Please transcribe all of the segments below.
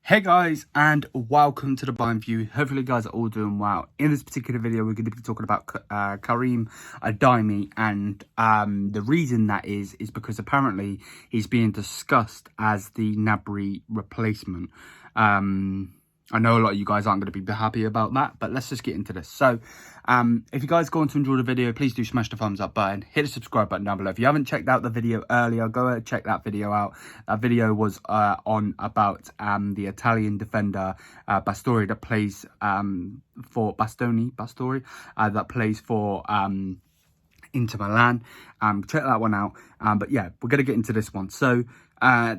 Hey guys, and welcome to the Bayern View. Hopefully you guys are all doing well. In this particular video, we're going to be talking about Karim Adeyemi, and the reason that is because apparently he's being discussed as the Gnabry replacement. I know a lot of you guys aren't going to be happy about that, but let's just get into this. So, if you guys go on to enjoy the video, please do smash the thumbs up button, hit the subscribe button down below. If you haven't checked out the video earlier, go ahead and check that video out. That video was on about the Italian defender Bastoni that plays for Bastoni that plays for Inter Milan. Check that one out. But yeah, we're going to get into this one. So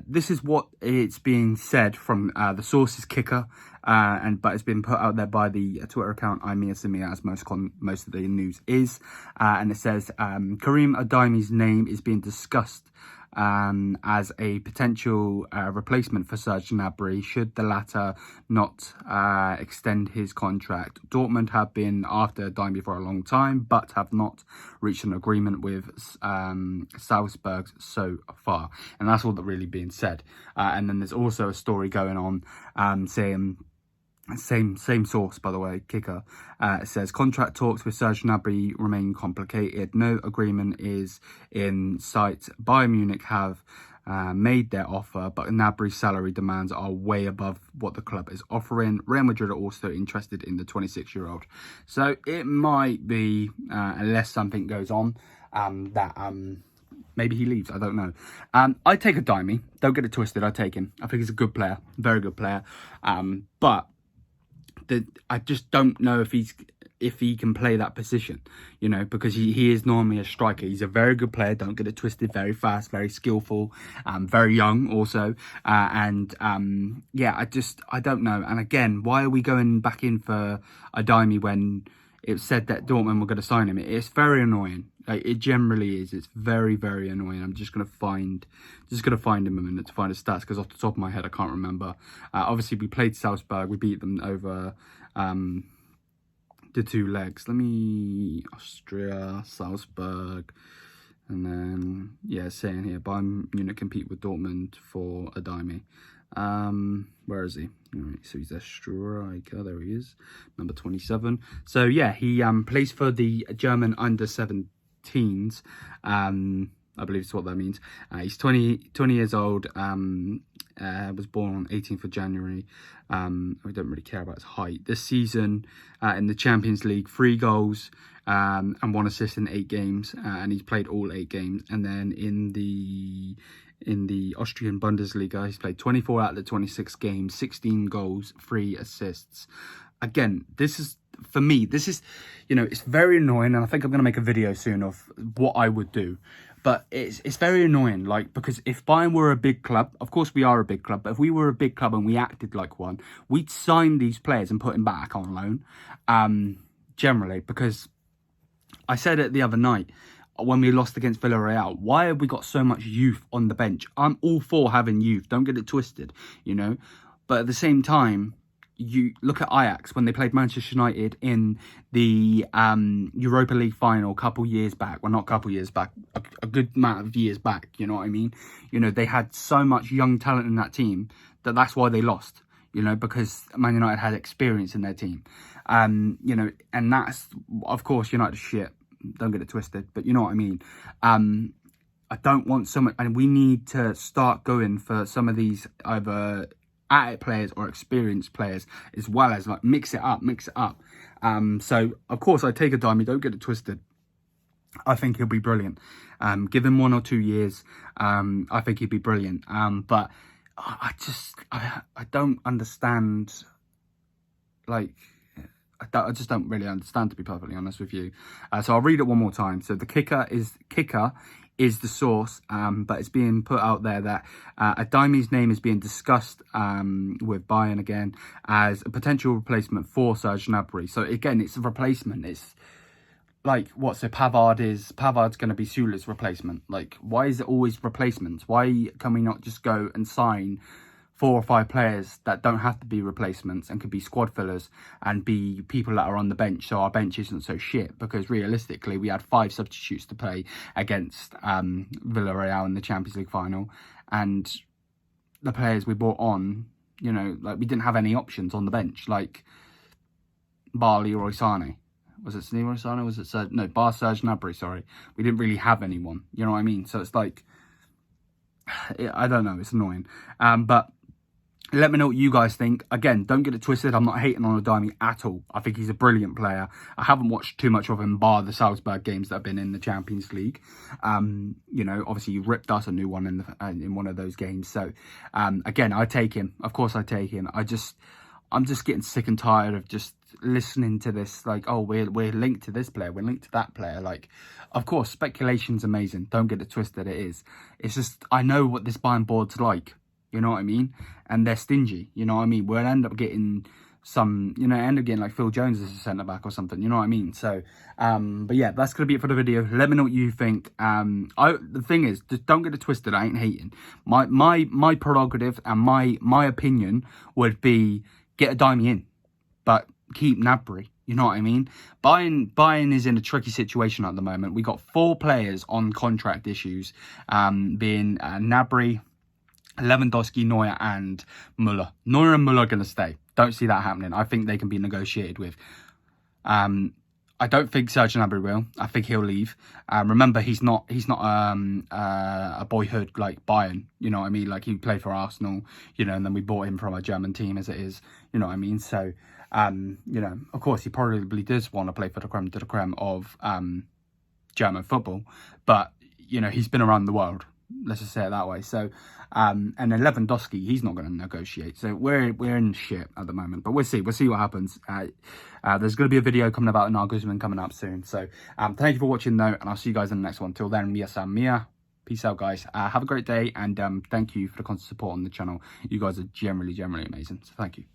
this is what it's being said from the source's kicker, but it's been put out there by the Twitter account Simia, as most of the news is, and it says Karim Adeyemi's name is being discussed as a potential replacement for Serge Gnabry should the latter not extend his contract. Dortmund have been after Adeyemi for a long time, but have not reached an agreement with Salzburg so far, and that's all that really being said. And then there's also a story going on saying, same source, by the way, kicker. It says contract talks with Serge Gnabry remain complicated. No agreement is in sight. Bayern Munich have made their offer, but Gnabry's salary demands are way above what the club is offering. Real Madrid are also interested in the 26-year-old. So it might be, unless something goes on, that maybe he leaves. I don't know. I take Adeyemi. Don't get it twisted. I take him. I think he's a good player, very good player. But I just don't know if he can play that position, you know, because he is normally a striker. He's a very good player, don't get it twisted, very fast, very skillful, very young also. Yeah, I don't know. And again, why are we going back in for Adeyemi when it said that Dortmund were going to sign him? It's very annoying. Like, it generally is. It's very, very annoying. I'm just gonna find him a minute to find his stats, because off the top of my head I can't remember. Obviously we played Salzburg. We beat them over the two legs. Austria, Salzburg, and then yeah, saying here Bayern Munich compete with Dortmund for Adeyemi. Where is he? All right, so he's a striker. There he is, number 27. So yeah, he plays for the German under-17s. I believe is what that means. He's 20 years old. Was born on 18th of January. We don't really care about his height. This season in the Champions League, 3 goals and 1 assist in 8 games, and he's played all 8 games. And then in the Austrian Bundesliga, he's played 24 out of the 26 games, 16 goals, 3 assists. Again, this is, for me, this is, you know, it's very annoying, and I think I'm going to make a video soon of what I would do. But it's very annoying, like, because if Bayern were a big club, of course we are a big club, but if we were a big club and we acted like one, we'd sign these players and put them back on loan, generally, because I said it the other night, when we lost against Villarreal, why have we got so much youth on the bench? I'm all for having youth, don't get it twisted, you know, but at the same time, you look at Ajax when they played Manchester United in the Europa League final a couple years back. Well, not a couple years back, a good amount of years back, you know what I mean? You know, they had so much young talent in that team that's why they lost, you know, because Man United had experience in their team. You know, and that's, of course, United shit. Don't get it twisted, but you know what I mean. I don't want so much, and we need to start going for some of these either at-it players or experienced players, as well as like mix it up. So of course I take Adeyemi, don't get it twisted. I think he'll be brilliant. Give him 1 or 2 years. I think he'd be brilliant. But I don't understand, like, I just don't really understand, to be perfectly honest with you. So I'll read it one more time. So the kicker is the source, but it's being put out there that Adeyemi's name is being discussed with Bayern again as a potential replacement for Serge Gnabry. So again, it's a replacement. It's like, what? So Pavard's going to be Süle's replacement. Like, why is it always replacements? Why can we not just go and sign 4 or 5 players that don't have to be replacements and could be squad fillers and be people that are on the bench, so our bench isn't so shit? Because realistically, we had 5 substitutes to play against Villarreal in the Champions League final, and the players we brought on You know, like we didn't have any options on the bench, like bar Leroy Sané. Was it Leroy Sané? Was it no, bar Serge Gnabry, sorry. We didn't really have anyone, you know what I mean? So it's like, I don't know, it's annoying. But let me know what you guys think. Again, don't get it twisted. I'm not hating on Adeyemi at all. I think he's a brilliant player. I haven't watched too much of him bar the Salzburg games that have been in the Champions League. You know, obviously you ripped us a new one in one of those games. So, again, I take him. Of course I take him. I'm just getting sick and tired of just listening to this, like, oh, we're linked to this player, we're linked to that player. Like, of course, speculation's amazing. Don't get it twisted, it is. It's just, I know what this Bayern board's like. You know what I mean? And they're stingy. You know what I mean? We'll end up getting some, you know, end up getting like Phil Jones as a centre-back or something. You know what I mean? So, but yeah, that's going to be it for the video. Let me know what you think. The thing is, just don't get it twisted. I ain't hating. My prerogative and my opinion would be get Adeyemi in, but keep Gnabry. You know what I mean? Bayern is in a tricky situation at the moment. We got 4 players on contract issues, being Gnabry, Lewandowski, Neuer and Müller. Neuer and Müller are going to stay. Don't see that happening. I think they can be negotiated with. I don't think Serge Gnabry will. I think he'll leave. Remember, he's not a boyhood like Bayern. You know what I mean? Like, he played for Arsenal, you know, and then we bought him from a German team as it is. You know what I mean? So, you know, of course, he probably does want to play for the creme de la creme of German football. But, you know, he's been around the world. Let's just say it that way. So, and then Lewandowski, he's not going to negotiate. So we're in shit at the moment. But we'll see what happens. There's going to be a video coming about Nagelsmann coming up soon. So thank you for watching though, and I'll see you guys in the next one. Till then, Mia Sam Mia. Peace out, guys. Have a great day, and thank you for the constant support on the channel. You guys are generally amazing. So thank you.